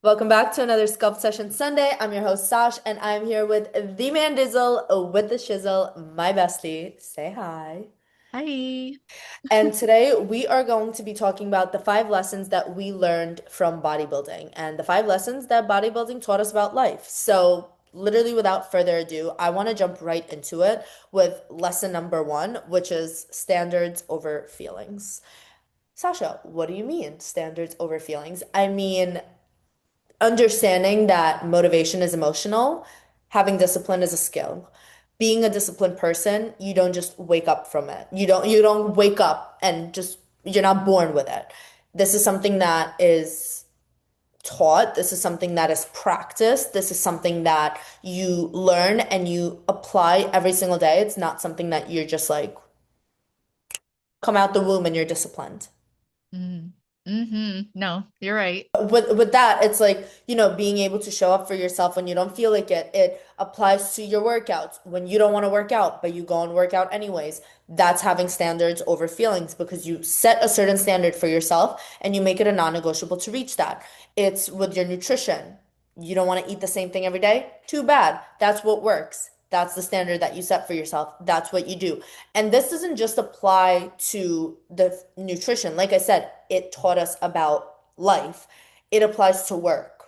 Welcome back to another Sculpt Session Sunday. I'm your host, Sash, and I'm here with the Mandizzle with the Shizzle, my bestie. Say hi. Hi. And today we are going to be talking about the 5 lessons that we learned from bodybuilding and the 5 lessons that bodybuilding taught us about life. So, literally, without further ado, I want to jump right into it with lesson number 1, which is standards over feelings. Sasha, what do you mean, standards over feelings? I mean, understanding that motivation is emotional, having discipline is a skill. Being a disciplined person, you don't just wake up from it. You don't wake up and just you're not born with it. This is something that is taught. This is something that is practiced. This is something that you learn and you apply every single day. It's not something that you're just like come out the womb and you're disciplined. Mm. No, you're right. With that, it's like, being able to show up for yourself when you don't feel like it. It applies to your workouts. When you don't want to work out, but you go and work out anyways. That's having standards over feelings because you set a certain standard for yourself and you make it a non-negotiable to reach that. It's with your nutrition. You don't want to eat the same thing every day? Too bad. That's what works. That's the standard that you set for yourself. That's what you do. And this doesn't just apply to the nutrition. Like I said, it taught us about life. It applies to work.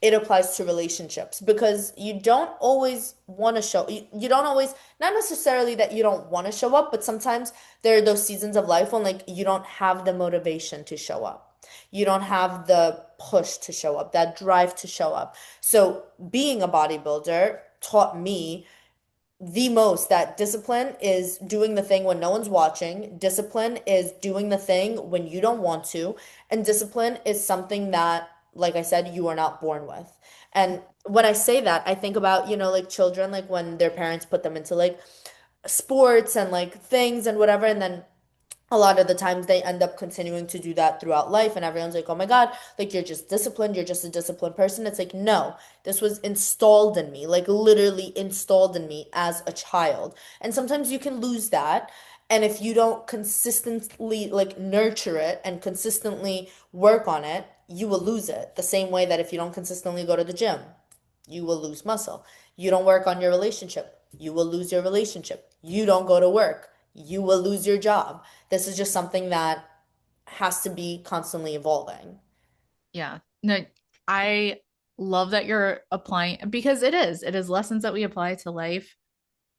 It applies to relationships because you don't always want to show, you don't always, not necessarily that you don't want to show up, but sometimes there are those seasons of life when like you don't have the motivation to show up. You don't have the push to show up, that drive to show up. So being a bodybuilder taught me the most that discipline is doing the thing when no one's watching. Discipline is doing the thing when you don't want to. And discipline is something that, like I said, you are not born with. And when I say that, I think about, like children, like when their parents put them into like sports and like things and whatever. And then a lot of the times they end up continuing to do that throughout life and everyone's like, oh my God, like you're just disciplined, you're just a disciplined person. It's like, no, this was installed in me, like literally installed in me as a child. And sometimes you can lose that. And if you don't consistently like nurture it and consistently work on it, you will lose it. The same way that if you don't consistently go to the gym, you will lose muscle. You don't work on your relationship, you will lose your relationship. You don't go to work, you will lose your job. This is just something that has to be constantly evolving. Yeah. No, I love that you're applying because it is lessons that we apply to life,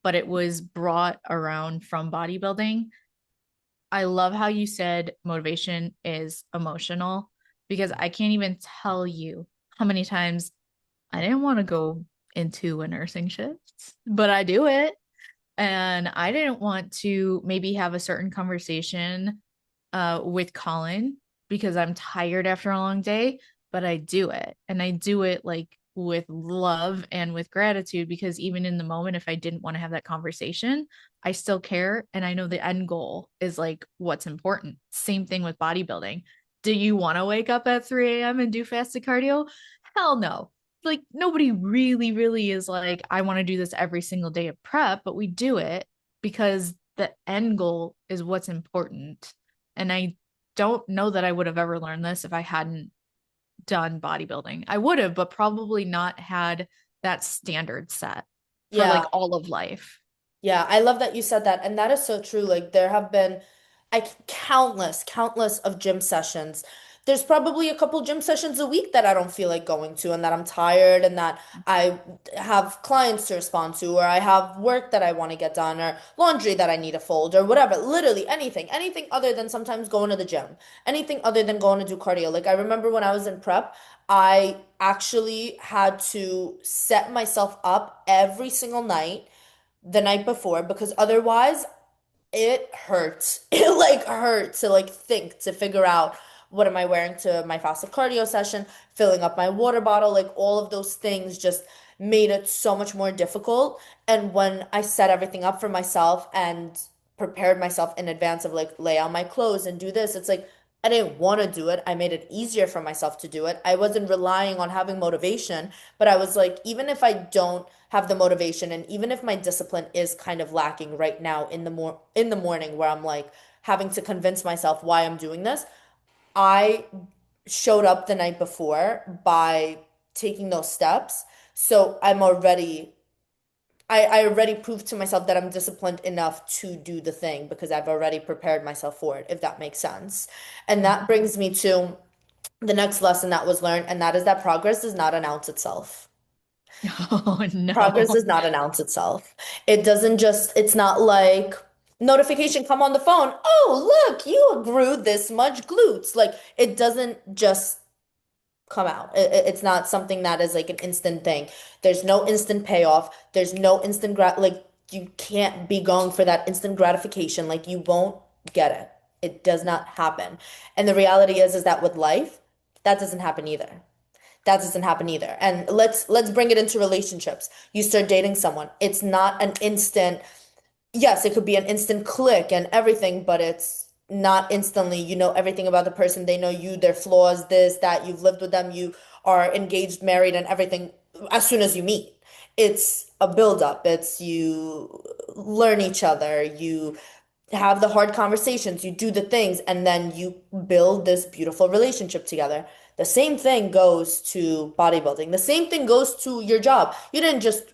but it was brought around from bodybuilding. I love how you said motivation is emotional because I can't even tell you how many times I didn't want to go into a nursing shift, but I do it. And I didn't want to maybe have a certain conversation with Colin because I'm tired after a long day, but I do it. And I do it like with love and with gratitude because even in the moment, if I didn't want to have that conversation, I still care. And I know the end goal is like what's important. Same thing with bodybuilding. Do you want to wake up at 3 a.m. and do fasted cardio? Hell no. Like nobody really is like, I want to do this every single day of prep, but we do it because the end goal is what's important. And I don't know that I would have ever learned this if I hadn't done bodybuilding. I would have, but probably not had that standard set for Yeah, like all of life. yeah, I love that you said that. And that is so true. Like there have been countless of gym sessions. There's probably a couple gym sessions a week that I don't feel like going to and that I'm tired and that I have clients to respond to or I have work that I want to get done or laundry that I need to fold or whatever. Literally anything other than sometimes going to the gym, anything other than going to do cardio. Like I remember when I was in prep, I actually had to set myself up every single night the night before because otherwise it hurts. It like hurts to like think to figure out what am I wearing to my fasted cardio session, filling up my water bottle, like all of those things just made it so much more difficult. And when I set everything up for myself and prepared myself in advance of like lay out my clothes and do this, it's like I didn't want to do it. I made it easier for myself to do it. I wasn't relying on having motivation, but I was like, even if I don't have the motivation and even if my discipline is kind of lacking right now in the morning where I'm like having to convince myself why I'm doing this, I showed up the night before by taking those steps. So I already proved to myself that I'm disciplined enough to do the thing because I've already prepared myself for it, if that makes sense. And that brings me to the next lesson that was learned, and that is that progress does not announce itself. Oh Progress no. does not announce itself. It doesn't just, it's not like notification come on the phone. Oh, look, you grew this much glutes. Like it doesn't just come out. It's not something that is like an instant thing. There's no instant payoff. There's no instant like you can't be going for that instant gratification. Like you won't get it. It does not happen. And the reality is that with life, that doesn't happen either. That doesn't happen either. And let's bring it into relationships. You start dating someone. It's not an instant, yes, it could be an instant click and everything, but it's not instantly. You know everything about the person. They know you, their flaws, this, that. You've lived with them. You are engaged, married, and everything as soon as you meet. It's a buildup. It's you learn each other. You have the hard conversations. You do the things, and then you build this beautiful relationship together. The same thing goes to bodybuilding. The same thing goes to your job. You didn't just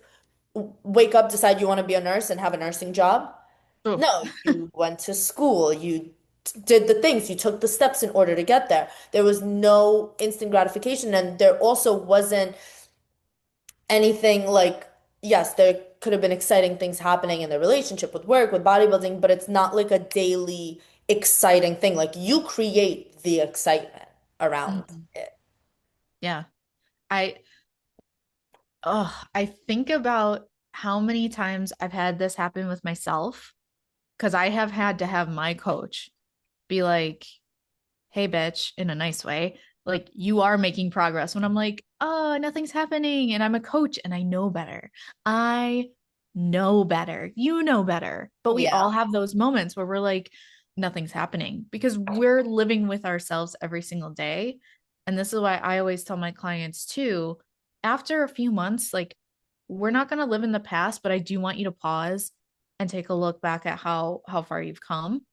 wake up, decide you want to be a nurse and have a nursing job. Oof. No, you went to school, you did the things, you took the steps in order to get there. There was no instant gratification, and there also wasn't anything like, yes, there could have been exciting things happening in the relationship with work, with bodybuilding, but it's not like a daily exciting thing. Like you create the excitement around Mhm. it. Yeah. I I think about how many times I've had this happen with myself because I have had to have my coach be like, hey, bitch, in a nice way, like you are making progress. When I'm like, oh, nothing's happening. And I'm a coach and I know better. I know better. You know better. But we all Yeah. have those moments where we're like, nothing's happening because we're living with ourselves every single day. And this is why I always tell my clients too, after a few months, like we're not going to live in the past, but I do want you to pause and take a look back at how far you've come.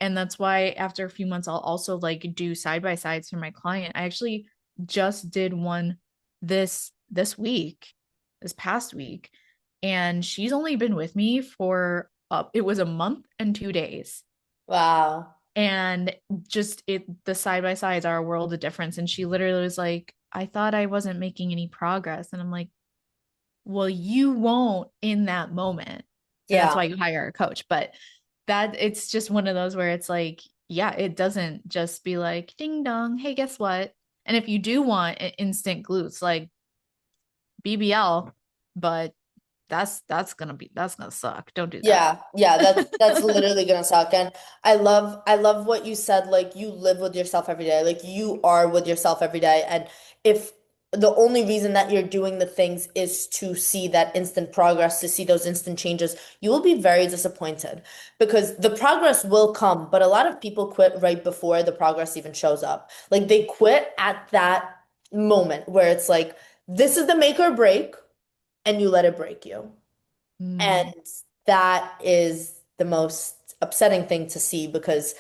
And that's why after a few months I'll also like do side by sides for my client. I actually just did one this week, this past week, and she's only been with me for it was a month and 2 days. Wow. And just the side by sides are a world of difference. And she literally was like, I thought I wasn't making any progress. And I'm like, well, you won't in that moment. And that's Yeah. why you hire a coach. But that it's just one of those where it's like, yeah, it doesn't just be like ding dong, hey, guess what? And if you do want instant glutes, like BBL, but that's gonna suck. Don't do that. Yeah, yeah, that's literally gonna suck. And I love what you said, like you live with yourself every day. Like you are with yourself every day. And if the only reason that you're doing the things is to see that instant progress, to see those instant changes, you will be very disappointed because the progress will come, but a lot of people quit right before the progress even shows up. Like they quit at that moment where it's like, this is the make or break, and you let it break you. Mm, And that is the most upsetting thing to see because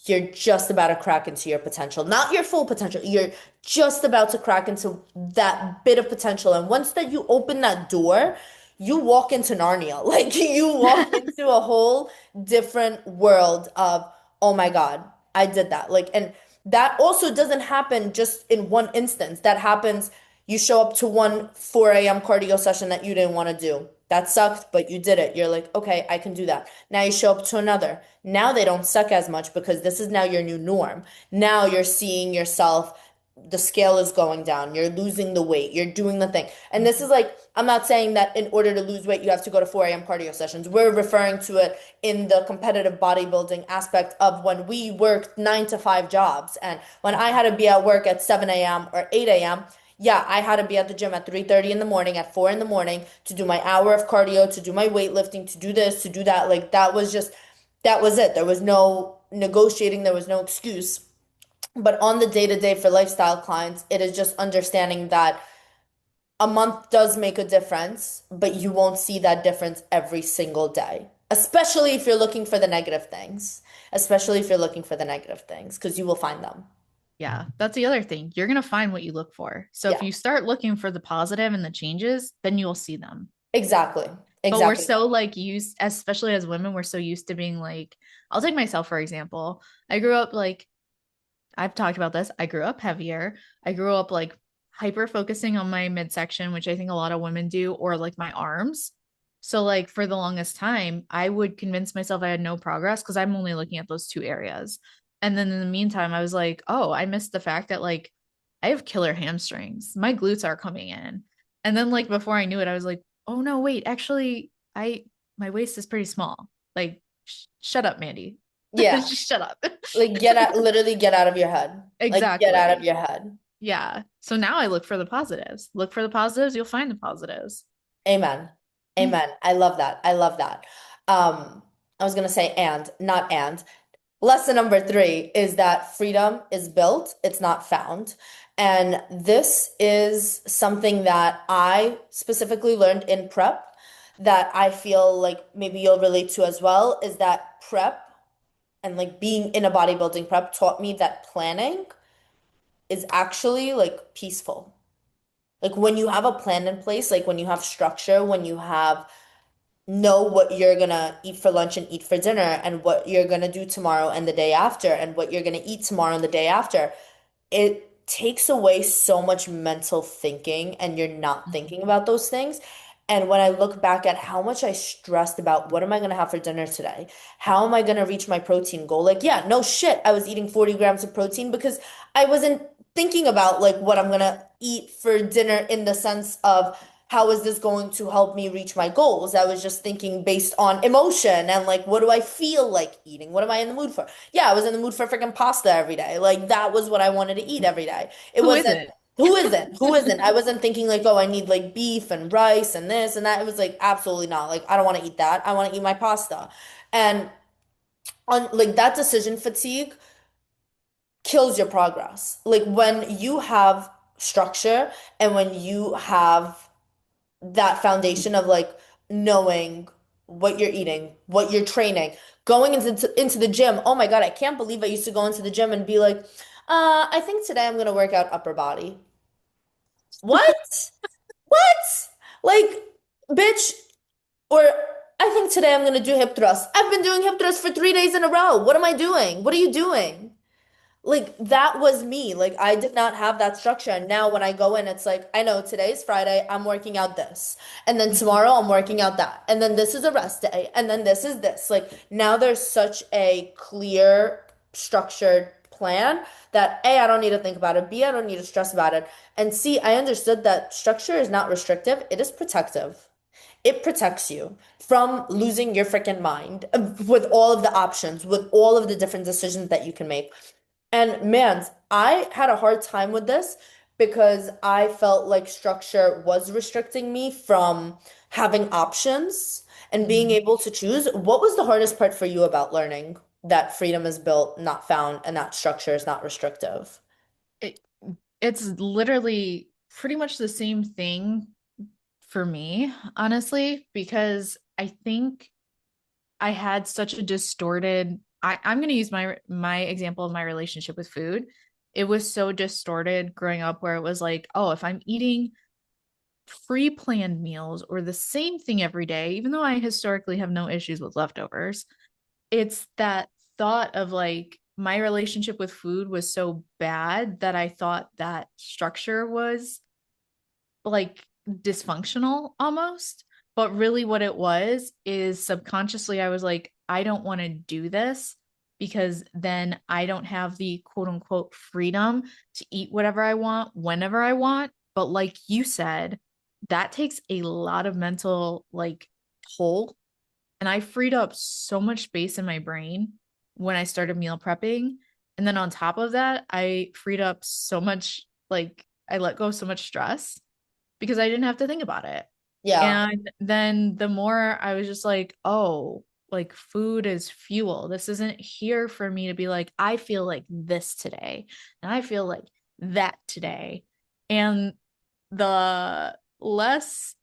you're just about to crack into your potential, not your full potential. You're just about to crack into that bit of potential. And once that you open that door, you walk into Narnia. Like you walk into a whole different world of, oh my God, I did that. Like, and that also doesn't happen just in one instance. That happens, you show up to one 4 a.m. cardio session that you didn't want to do. That sucked, but you did it. You're like, okay, I can do that. Now you show up to another. Now they don't suck as much because this is now your new norm. Now you're seeing yourself, the scale is going down. You're losing the weight. You're doing the thing. And this is like, I'm not saying that in order to lose weight, you have to go to 4 a.m. cardio sessions. We're referring to it in the competitive bodybuilding aspect of when we worked 9 to 5 jobs. And when I had to be at work at 7 a.m. or 8 a.m., yeah, I had to be at the gym at 3:30 in the morning, at 4 in the morning to do my hour of cardio, to do my weightlifting, to do this, to do that. Like that was just, that was it. There was no negotiating, there was no excuse. But on the day-to-day for lifestyle clients, it is just understanding that a month does make a difference, but you won't see that difference every single day. Especially if you're looking for the negative things. Especially if you're looking for the negative things, because you will find them. Yeah, that's the other thing. You're going to find what you look for. So if Yeah, you start looking for the positive and the changes, then you'll see them. exactly. But we're Exactly. so like used, especially as women, we're so used to being like, I'll take myself for example. I grew up like, I've talked about this. I grew up heavier. I grew up like hyper focusing on my midsection, which I think a lot of women do, or like my arms. So like for the longest time, I would convince myself I had no progress because I'm only looking at those two areas. And then in the meantime, I was like, oh, I missed the fact that like I have killer hamstrings. My glutes are coming in. And then like before I knew it, I was like, oh no, wait, actually, I my waist is pretty small. Like, shut up, Mandy. Yeah. Just shut up. Like literally get out of your head. Like get out of Exactly. your head. Yeah. So now I look for the positives. Look for the positives, you'll find the positives. Amen. Amen. I love that. I love that. I was gonna say and, not and. Lesson number three is that freedom is built, it's not found. And this is something that I specifically learned in prep that I feel like maybe you'll relate to as well, is that prep and like being in a bodybuilding prep taught me that planning is actually like peaceful. Like when you have a plan in place, like when you have structure, when you have know what you're gonna eat for lunch and eat for dinner and what you're gonna do tomorrow and the day after and what you're gonna eat tomorrow and the day after, it takes away so much mental thinking and you're not thinking about those things. And when I look back at how much I stressed about what am I going to have for dinner today? How am I going to reach my protein goal? Like, yeah, no shit. I was eating 40 grams of protein because I wasn't thinking about like what I'm going to eat for dinner in the sense of how is this going to help me reach my goals? I was just thinking based on emotion and like, what do I feel like eating? What am I in the mood for? Yeah, I was in the mood for freaking pasta every day. Like that was what I wanted to eat every day. It Who wasn't, isn't? who isn't? Who isn't? I wasn't thinking like, oh, I need like beef and rice and this and that. It was like, absolutely not. Like, I don't want to eat that. I want to eat my pasta. And on like that decision fatigue kills your progress. Like when you have structure and when you have that foundation of like knowing what you're eating, what you're training, going into the gym. Oh my God, I can't believe I used to go into the gym and be like, I think today I'm gonna work out upper body. What? What? Like, bitch, or I think today I'm gonna do hip thrusts. I've been doing hip thrusts for 3 days in a row. What am I doing? What are you doing? Like that was me. Like I did not have that structure. And now when I go in, it's like, I know today's Friday, I'm working out this. And then tomorrow I'm working out that. And then this is a rest day. And then this is this. Like now there's such a clear, structured plan that A, I don't need to think about it. B, I don't need to stress about it. And C, I understood that structure is not restrictive, it is protective. It protects you from losing your freaking mind with all of the options, with all of the different decisions that you can make. And man, I had a hard time with this because I felt like structure was restricting me from having options and being Mhm. able to choose. What was the hardest part for you about learning that freedom is built, not found, and that structure is not restrictive? It, it's literally pretty much the same thing for me, honestly, because I think I had such a distorted I'm gonna use my example of my relationship with food. It was so distorted growing up where it was like, oh, if I'm eating pre-planned meals or the same thing every day, even though I historically have no issues with leftovers, it's that thought of like my relationship with food was so bad that I thought that structure was like dysfunctional almost. But really, what it was is subconsciously, I was like, I don't want to do this because then I don't have the quote unquote freedom to eat whatever I want whenever I want. But like you said, that takes a lot of mental like toll. And I freed up so much space in my brain when I started meal prepping. And then on top of that, I freed up so much, like, I let go of so much stress because I didn't have to think about it. Yeah. And then the more I was just like, oh, like food is fuel. This isn't here for me to be like, I feel like this today and I feel like that today. And the less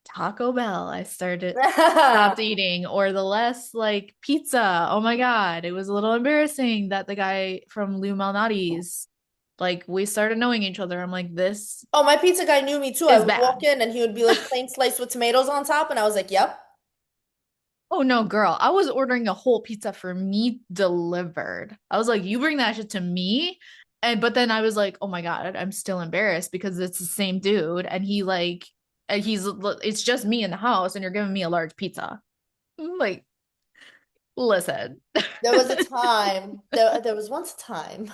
Taco Bell I started stopped eating, or the less like pizza. Oh my God, it was a little embarrassing that the guy from Lou Malnati's Like we started knowing each other. I'm like, this Oh, my pizza guy knew me too. I is would walk bad. in and he would be like plain slice with tomatoes on top, and I was like, "Yep." Oh no, girl. I was ordering a whole pizza for me delivered. I was like, you bring that shit to me. And but then I was like, oh my God, I'm still embarrassed because it's the same dude. And he like he's it's just me in the house and you're giving me a large pizza. I'm like, listen. There was a time. There was once a time.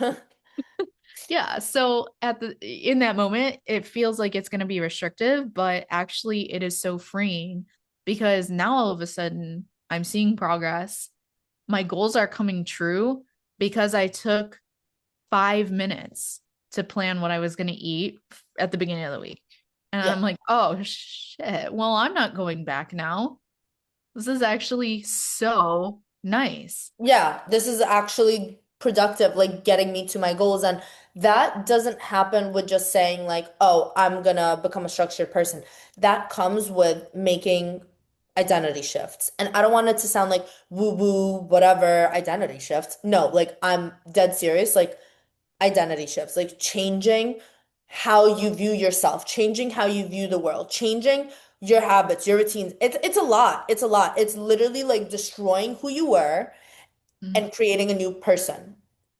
Yeah, so at the in that moment, it feels like it's going to be restrictive, but actually it is so freeing because now all of a sudden I'm seeing progress. My goals are coming true because I took 5 minutes to plan what I was going to eat at the beginning of the week. And Yeah. I'm like, oh shit. Well, I'm not going back now. This is actually so nice. Yeah, this is actually productive, like getting me to my goals. And that doesn't happen with just saying, like, oh, I'm gonna become a structured person. That comes with making identity shifts. And I don't want it to sound like woo-woo, whatever, identity shifts. No, like I'm dead serious, like identity shifts, like changing how you view yourself, changing how you view the world, changing your habits, your routines. It's a lot. It's a lot. It's literally like destroying who you were Mhm. and creating a new person,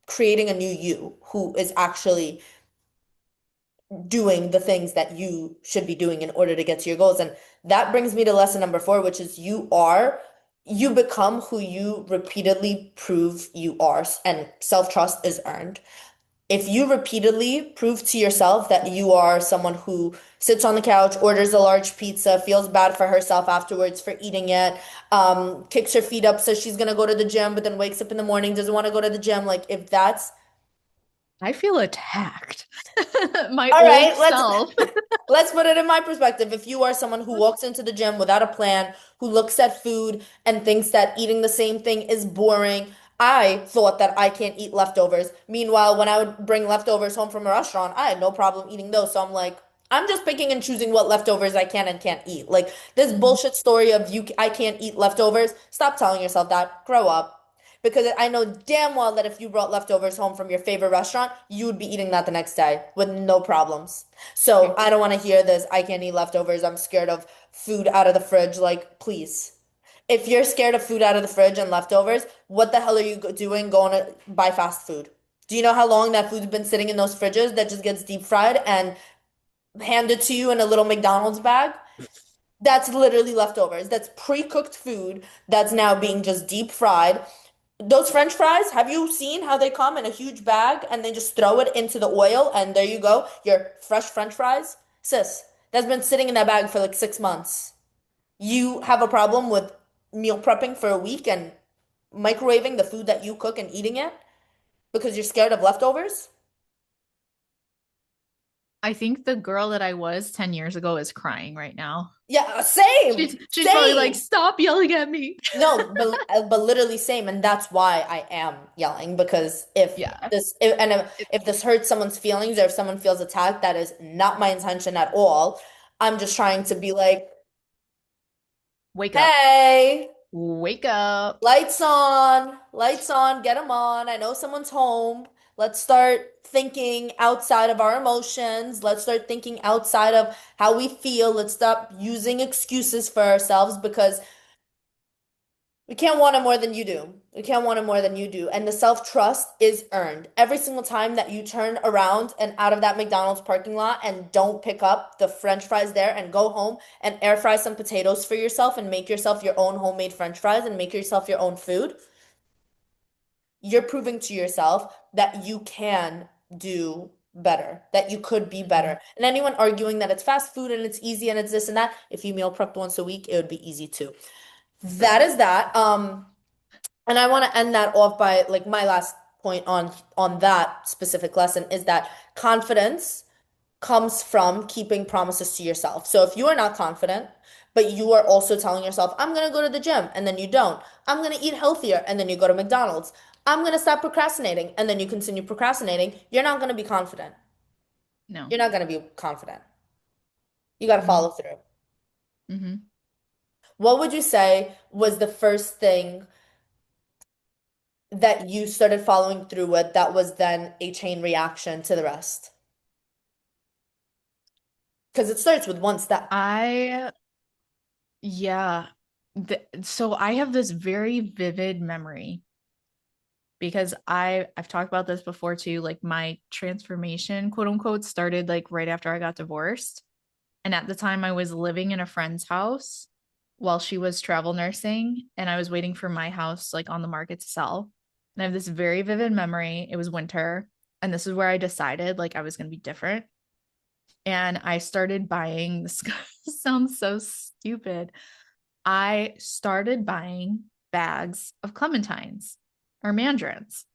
creating a new you who is actually doing the things that you should be doing in order to get to your goals. And that brings me to lesson number 4, which is you become who you repeatedly prove you are, and self-trust is earned. If you repeatedly prove to yourself that you are someone who sits on the couch, orders a large pizza, feels bad for herself afterwards for eating it, kicks her feet up, says she's gonna go to the gym, but then wakes up in the morning, doesn't want to go to the gym, like if that's I feel attacked. My all old right, self. let's put it in my perspective. If you are someone who walks into the gym without a plan, who looks at food and thinks that eating the same thing is boring, I thought that I can't eat leftovers. Meanwhile, when I would bring leftovers home from a restaurant, I had no problem eating those. So I'm like, I'm just picking and choosing what leftovers I can and can't eat. Like this Mhm. bullshit story of I can't eat leftovers. Stop telling yourself that. Grow up. Because I know damn well that if you brought leftovers home from your favorite restaurant, you would be eating that the next day with no problems. So Okay. I don't want to hear this. I can't eat leftovers. I'm scared of food out of the fridge. Like, please. If you're scared of food out of the fridge and leftovers, what the hell are you doing going to buy fast food? Do you know how long that food's been sitting in those fridges that just gets deep fried and handed to you in a little McDonald's bag? That's literally leftovers. That's pre-cooked food that's now being just deep fried. Those French fries, have you seen how they come in a huge bag and they just throw it into the oil and there you go, your fresh French fries? Sis, that's been sitting in that bag for like 6 months. You have a problem with meal prepping for a week and microwaving the food that you cook and eating it because you're scared of leftovers? I think the girl that I was 10 years ago is crying right now. Yeah, same, She's probably like, same. stop yelling at me. No, but literally same, and that's why I am yelling because Yeah. if this hurts someone's feelings or if someone feels attacked, that is not my intention at all. I'm just trying to be like, Wake up. hey, Wake up. lights on, get them on. I know someone's home. Let's start thinking outside of our emotions. Let's start thinking outside of how we feel. Let's stop using excuses for ourselves because we can't want it more than you do. We can't want it more than you do. And the self-trust is earned. Every single time that you turn around and out of that McDonald's parking lot and don't pick up the French fries there and go home and air fry some potatoes for yourself and make yourself your own homemade French fries and make yourself your own food, you're proving to yourself that you can do better, that you could be Mhm. better. And anyone arguing that it's fast food and it's easy and it's this and that, if you meal prepped once a week, it would be easy too. That is that. And I want to end that off by like my last point on that specific lesson is that confidence comes from keeping promises to yourself. So if you are not confident, but you are also telling yourself, I'm gonna go to the gym, and then you don't. I'm gonna eat healthier, and then you go to McDonald's. I'm gonna stop procrastinating, and then you continue procrastinating. You're not gonna be confident. No. You're not gonna be confident. You gotta Hmm. follow through. Hmm. What would you say was the first thing that you started following through with that was then a chain reaction to the rest? Because it starts with one step. I, yeah. So I have this very vivid memory because I've talked about this before too. Like my transformation, quote unquote, started like right after I got divorced. And at the time I was living in a friend's house while she was travel nursing and I was waiting for my house like on the market to sell. And I have this very vivid memory. It was winter, and this is where I decided like I was going to be different. And I started buying this sounds so stupid. I started buying bags of clementines or mandarins.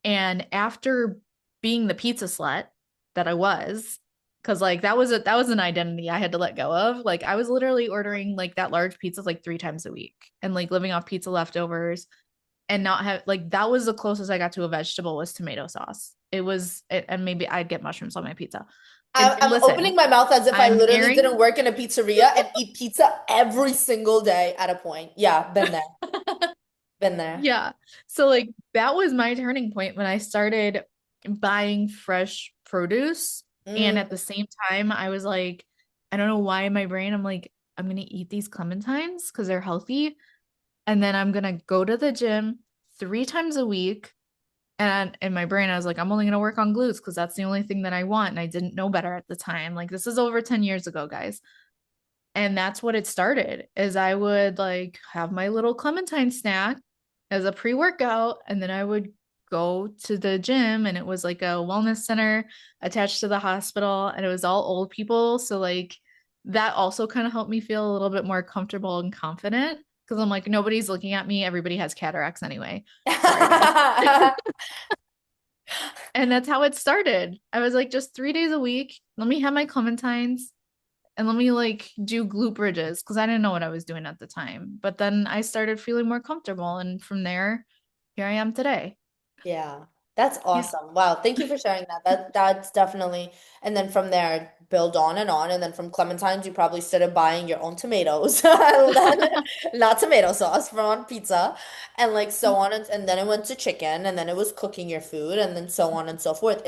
And after being the pizza slut that I was, because like that was an identity I had to let go of. Like I was literally ordering like that large pizza like 3 times a week and like living off pizza leftovers and not have like that was the closest I got to a vegetable was tomato sauce. It was and maybe I'd get mushrooms on my pizza. And I'm listen, opening my mouth as if I I'm literally airing. didn't work in a pizzeria and eat pizza every single day at a point. Yeah, been there. Been there. Yeah. So like that was my turning point when I started buying fresh produce. And at Mm, the same time, I was like, I don't know why in my brain, I'm like, I'm gonna eat these clementines because they're healthy. And then I'm gonna go to the gym 3 times a week. And in my brain, I was like, I'm only gonna work on glutes because that's the only thing that I want. And I didn't know better at the time. Like this is over 10 years ago, guys. And that's what it started is I would like have my little clementine snack as a pre-workout and then I would go to the gym and it was like a wellness center attached to the hospital and it was all old people so like that also kind of helped me feel a little bit more comfortable and confident because I'm like nobody's looking at me, everybody has cataracts anyway. Sorry guys. mm. And that's how it started. I was like just 3 days a week, let me have my clementines and let me like do glute bridges because I didn't know what I was doing at the time. But then I started feeling more comfortable. And from there, here I am today. Yeah, that's Yeah. awesome. Wow, thank you for sharing that. That's definitely, and then from there build on and on, and then from clementines you probably started buying your own tomatoes, not tomato sauce from on pizza, and like so on, and then it went to chicken, and then it was cooking your food, and then so on and so forth.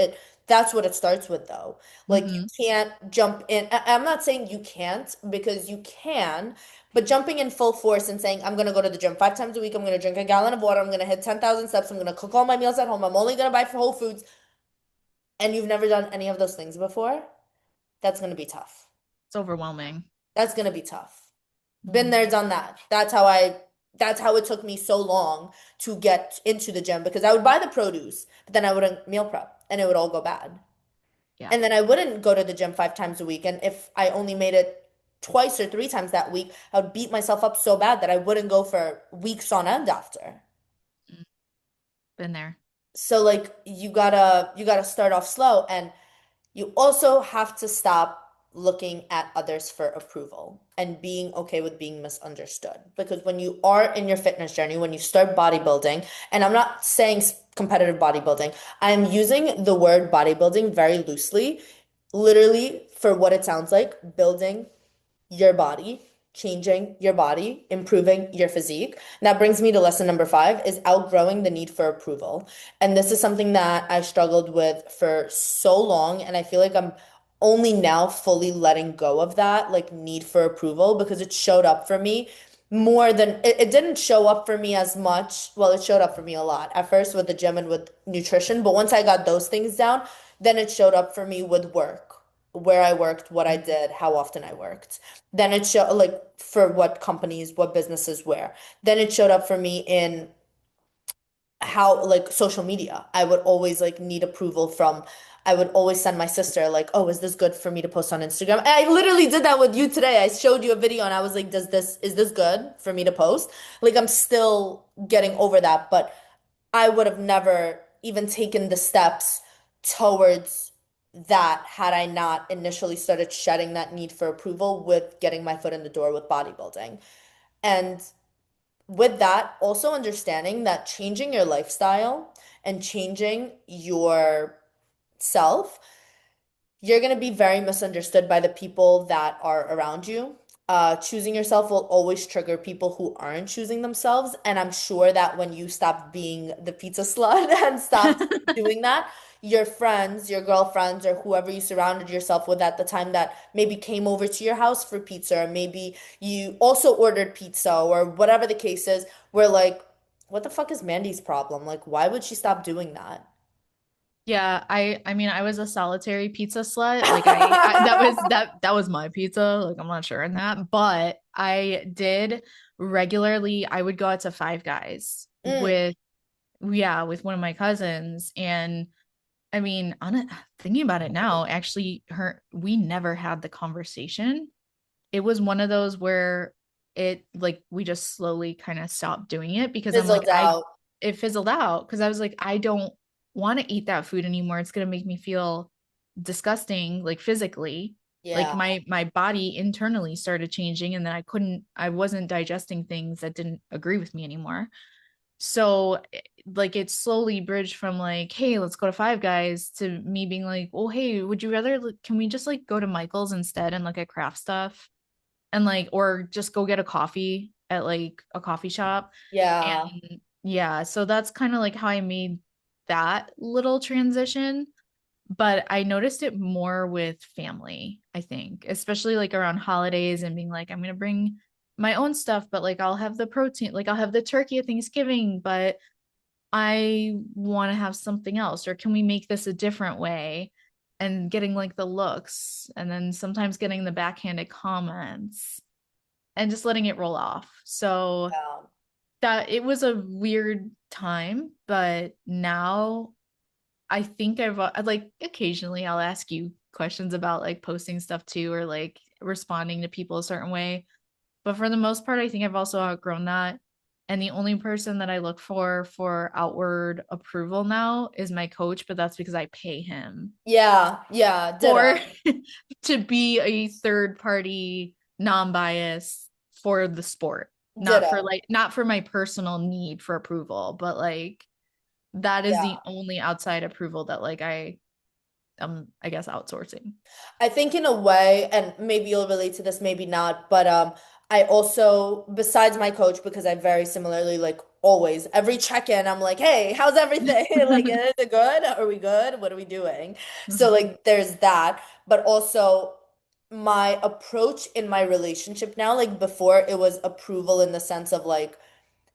That's what it starts with though. Like you Mm-hmm. can't jump in. I'm not saying you can't because you can. But jumping in full force and saying, I'm going to go to the gym 5 times a week, I'm going to drink a gallon of water, I'm going to hit 10,000 steps, I'm going to cook all my meals at home, I'm only going to buy for Whole Foods, and you've never done any of those things before, that's going to be tough. It's overwhelming. That's going to be tough. Been Mhm. there, done that. That's how it took me so long to get into the gym because I would buy the produce, but then I wouldn't meal prep and it would all go bad. Yeah. And then I wouldn't go to the gym 5 times a week. And if I only made it twice or 3 times that week, I would beat myself up so bad that I wouldn't go for weeks on end after. Mm. Been there. So like you gotta start off slow and you also have to stop looking at others for approval and being okay with being misunderstood. Because when you are in your fitness journey, when you start bodybuilding, and I'm not saying competitive bodybuilding, I'm using the word bodybuilding very loosely, literally for what it sounds like, building your body, changing your body, improving your physique. And that brings me to lesson number 5 is outgrowing the need for approval. And this is something that I struggled with for so long. And I feel like I'm only now fully letting go of that like need for approval because it showed up for me more than it didn't show up for me as much. Well, it showed up for me a lot at first with the gym and with nutrition, but once I got those things down, then it showed up for me with work, where I worked, what I Mm. did, how often I worked. Then it showed like for what companies, what businesses, where. Then it showed up for me in how like social media. I would always like need approval from I would always send my sister like, "Oh, is this good for me to post on Instagram?" And I literally did that with you today. I showed you a video and I was like, is this good for me to post?" Like I'm still getting over that, but I would have never even taken the steps towards that had I not initially started shedding that need for approval with getting my foot in the door with bodybuilding. And with that, also understanding that changing your lifestyle and changing your self, you're going to be very misunderstood by the people that are around you. choosing yourself will always trigger people who aren't choosing themselves. And I'm sure that when you stop being the pizza slut and stopped doing that, your friends, your girlfriends, or whoever you surrounded yourself with at the time that maybe came over to your house for pizza, or maybe you also ordered pizza, or whatever the case is, were like, what the fuck is Mandy's problem? Like, why would she stop doing that? Yeah, I mean I was a solitary pizza slut. Like I that was my pizza. Like I'm not sure in that, but I did regularly I would go out to Five Guys Mm, with yeah, with one of my cousins and I mean, on it, thinking about it now, actually her we never had the conversation. It was one of those where it like we just slowly kind of stopped doing it because I'm like fizzled out. it fizzled out because I was like I don't want to eat that food anymore. It's going to make me feel disgusting like physically. Like Yeah, my body internally started changing and then I wasn't digesting things that didn't agree with me anymore. So like it slowly bridged from like, hey, let's go to Five Guys to me being like, well, hey, would you rather can we just like go to Michael's instead and look at craft stuff? And like or just go get a coffee at like a coffee shop yeah, and yeah so that's kind of like how I made that little transition but I noticed it more with family I think especially like around holidays and being like I'm gonna bring my own stuff but like I'll have the protein like I'll have the turkey at Thanksgiving but I want to have something else or can we make this a different way and getting like the looks and then sometimes getting the backhanded comments and just letting it roll off. So yeah. that it was a weird time, but now I think I've like occasionally I'll ask you questions about like posting stuff too or like responding to people a certain way. But for the most part, I think I've also outgrown that. And the only person that I look for outward approval now is my coach, but that's because I pay him Yeah, yeah, for ditto, to be a third party non-bias for the sport not for ditto. like not for my personal need for approval but like that is the Yeah. only outside approval that like I guess outsourcing. I think in a way, and maybe you'll relate to this, maybe not, but I also, besides my coach, because I very similarly like always, every check-in, I'm like, hey, how's everything? Like, is it good? Are we good? What are we doing? So Mhm. like there's that, but also my approach in my relationship now, like before it was approval in the sense of like,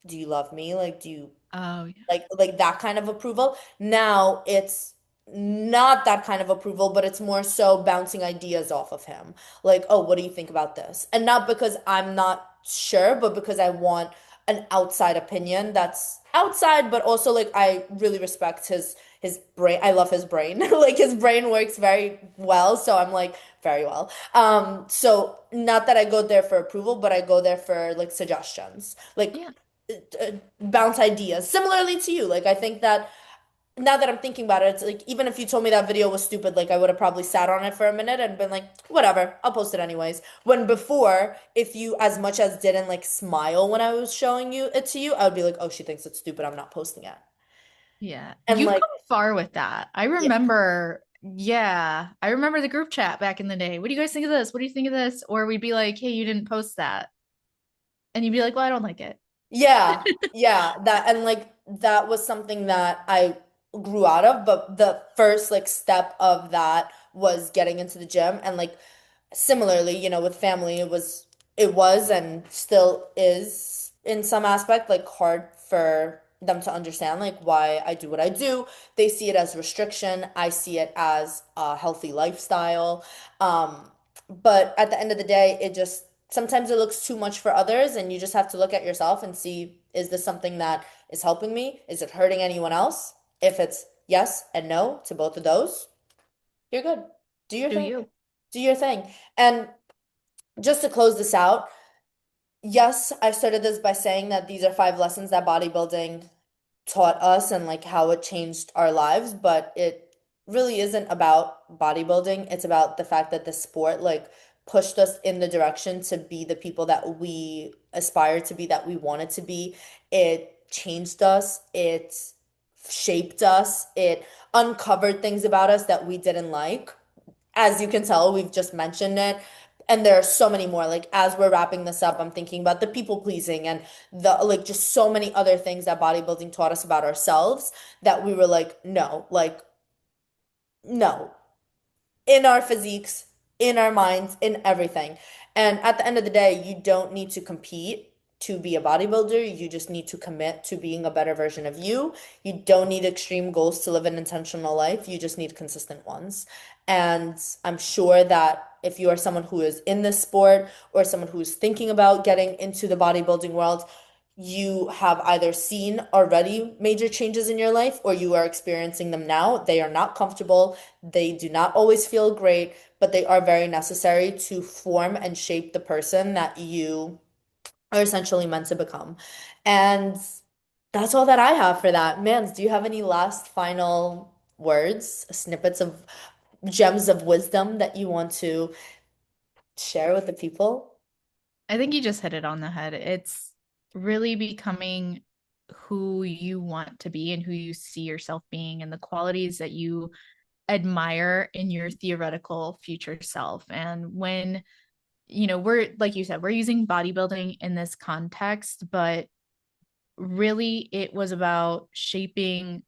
do you love me? Like, do you Oh yeah. like that kind of approval. Now it's not that kind of approval, but it's more so bouncing ideas off of him. Like, oh, what do you think about this? And not because I'm not sure, but because I want an outside opinion that's outside, but also like I really respect his brain. I love his brain. Like his brain works very well, so I'm like very well. So not that I go there for approval, but I go there for like suggestions. Like Yeah. bounce ideas. Similarly to you, like I think that now that I'm thinking about it, it's like even if you told me that video was stupid, like I would have probably sat on it for a minute and been like, whatever, I'll post it anyways. When before, if you as much as didn't like smile when I was showing you it to you, I would be like, oh, she thinks it's stupid, I'm not posting it. Yeah, And you've like, come far with that. I yeah, remember, yeah, I remember the group chat back in the day. What do you guys think of this? What do you think of this? Or we'd be like, hey, you didn't post that. And you'd be like, well, I don't like it. yeah, yeah, that and like that was something that I grew out of, but the first like step of that was getting into the gym and like similarly, with family, it was and still is in some aspect like hard for them to understand like why I do what I do. They see it as restriction. I see it as a healthy lifestyle. But at the end of the day, it just sometimes it looks too much for others, and you just have to look at yourself and see, is this something that is helping me? Is it hurting anyone else? If it's yes and no to both of those, you're good. Do your Do thing. you? Do your thing. And just to close this out, yes, I started this by saying that these are 5 lessons that bodybuilding taught us and like how it changed our lives, but it really isn't about bodybuilding. It's about the fact that the sport like pushed us in the direction to be the people that we aspire to be, that we wanted to be. It changed us, it shaped us, it uncovered things about us that we didn't like. As you can tell, we've just mentioned it. And there are so many more. Like as we're wrapping this up, I'm thinking about the people pleasing and the like just so many other things that bodybuilding taught us about ourselves that we were like, no, in our physiques, in our minds, in everything. And at the end of the day, you don't need to compete to be a bodybuilder. You just need to commit to being a better version of you. You don't need extreme goals to live an intentional life. You just need consistent ones. And I'm sure that if you are someone who is in this sport or someone who is thinking about getting into the bodybuilding world, you have either seen already major changes in your life or you are experiencing them now. They are not comfortable. They do not always feel great, but they are very necessary to form and shape the person that you are essentially meant to become. And that's all that I have for that. Mans, do you have any last final words, snippets of gems of wisdom that you want to share with the people? I think you just hit it on the head. It's really becoming who you want to be and who you see yourself being and the qualities that you admire in your theoretical future self. And when, we're, like you said, we're using bodybuilding in this context, but really it was about shaping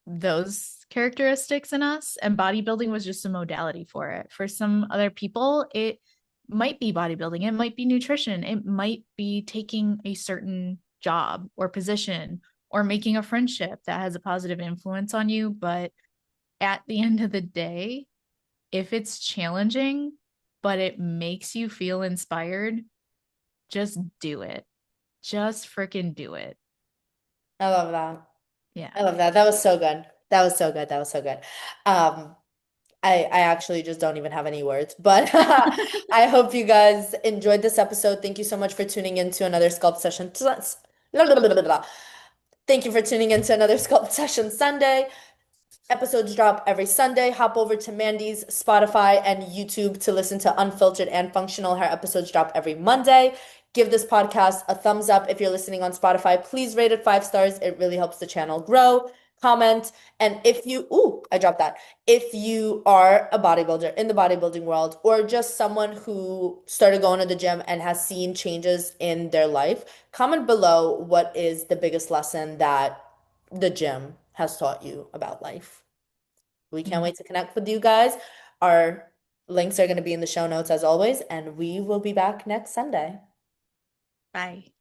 those characteristics in us, and bodybuilding was just a modality for it. For some other people, it might be bodybuilding, it might be nutrition, it might be taking a certain job or position or making a friendship that has a positive influence on you. But at the end of the day, if it's challenging but it makes you feel inspired, just do it. Just freaking do it. I love that. Yeah. I love that. That was so good. That was so good. That was so good. Um, I actually just don't even have any words, but I hope you guys enjoyed this episode. Thank you so much for tuning in to another sculpt session. Thank you for tuning in to another sculpt session Sunday. Episodes drop every Sunday. Hop over to Mandy's Spotify and YouTube to listen to Unfiltered and Functional. Her episodes drop every Monday. Give this podcast a thumbs up if you're listening on Spotify. Please rate it 5 stars. It really helps the channel grow. Comment. And if you, ooh, I dropped that. If you are a bodybuilder in the bodybuilding world or just someone who started going to the gym and has seen changes in their life, comment below what is the biggest lesson that the gym has taught you about life. We can't Mhm. wait to connect with you guys. Our links are going to be in the show notes as always, and we will be back next Sunday. Bye.